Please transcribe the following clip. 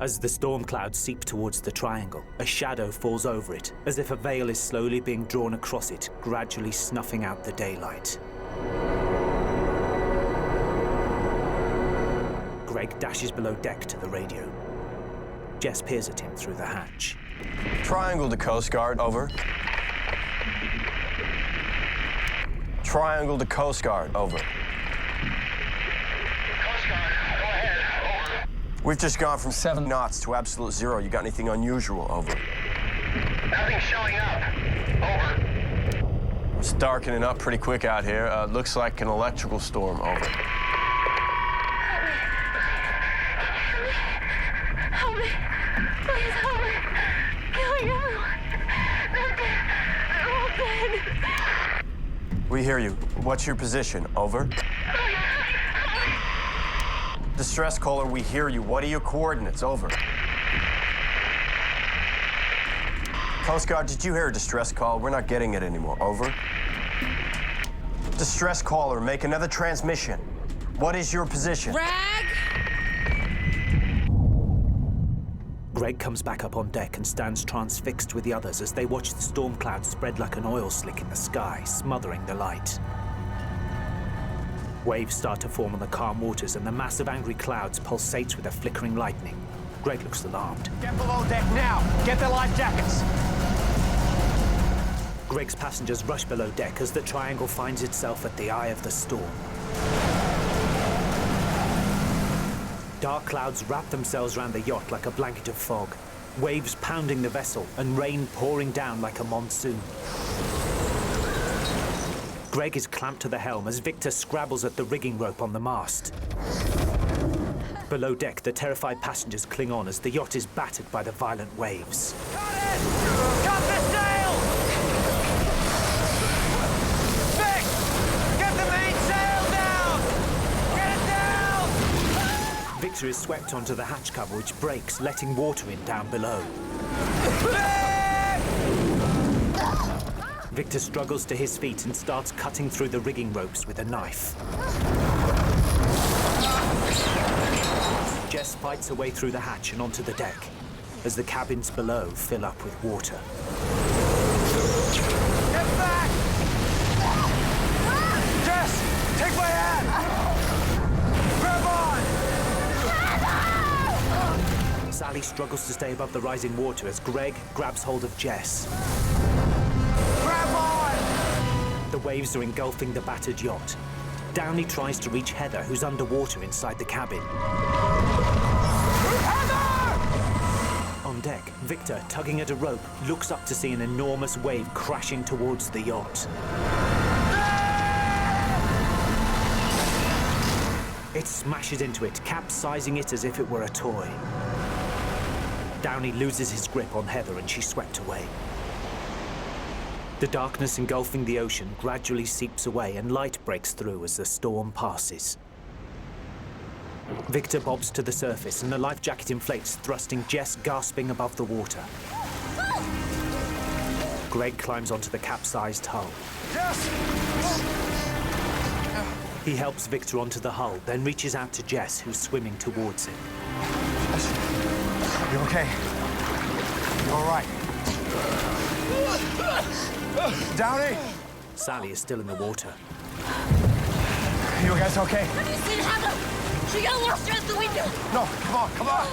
As the storm clouds seep towards the triangle, a shadow falls over it, as if a veil is slowly being drawn across it, gradually snuffing out the daylight. Greg dashes below deck to the radio. Jess peers at him through the hatch. Triangle to Coast Guard, over. Triangle to Coast Guard, over. Coast Guard, go ahead, over. We've just gone from 7 knots to absolute 0. You got anything unusual, over? Nothing showing up, over. It's darkening up pretty quick out here. Looks like an electrical storm, over. Help me. Please help me. Killing everyone. They're all dead. We hear you. What's your position? Over. Distress caller, we hear you. What are your coordinates? Over. Coast Guard, did you hear a distress call? We're not getting it anymore. Over. Distress caller, make another transmission. What is your position? Rag! Greg comes back up on deck and stands transfixed with the others as they watch the storm cloud spread like an oil slick in the sky, smothering the light. Waves start to form on the calm waters and the mass of angry clouds pulsates with a flickering lightning. Greg looks alarmed. Get below deck now! Get the life jackets! Greg's passengers rush below deck as the triangle finds itself at the eye of the storm. Dark clouds wrap themselves around the yacht like a blanket of fog, waves pounding the vessel and rain pouring down like a monsoon. Greg is clamped to the helm as Victor scrabbles at the rigging rope on the mast. Below deck, the terrified passengers cling on as the yacht is battered by the violent waves. Cut it! Cut the sail! Vic! Get the mainsail down! Get it down! Victor is swept onto the hatch cover, which breaks, letting water in down below. Victor struggles to his feet and starts cutting through the rigging ropes with a knife. Jess fights her way through the hatch and onto the deck, as the cabins below fill up with water. Get back! Jess, take my hand! Grab on! Sally struggles to stay above the rising water as Greg grabs hold of Jess. Grab on! The waves are engulfing the battered yacht. Downey tries to reach Heather, who's underwater inside the cabin. Heather! On deck, Victor, tugging at a rope, looks up to see an enormous wave crashing towards the yacht. It smashes into it, capsizing it as if it were a toy. Downey loses his grip on Heather and she's swept away. The darkness engulfing the ocean gradually seeps away and light breaks through as the storm passes. Victor bobs to the surface and the life jacket inflates, thrusting Jess gasping above the water. Greg climbs onto the capsized hull. Jess! He helps Victor onto the hull, then reaches out to Jess, who's swimming towards him. You okay? You all right? Downey! Sally is still in the water. You guys okay? Have you seen Heather? She got lost as the window. No, come on, come on!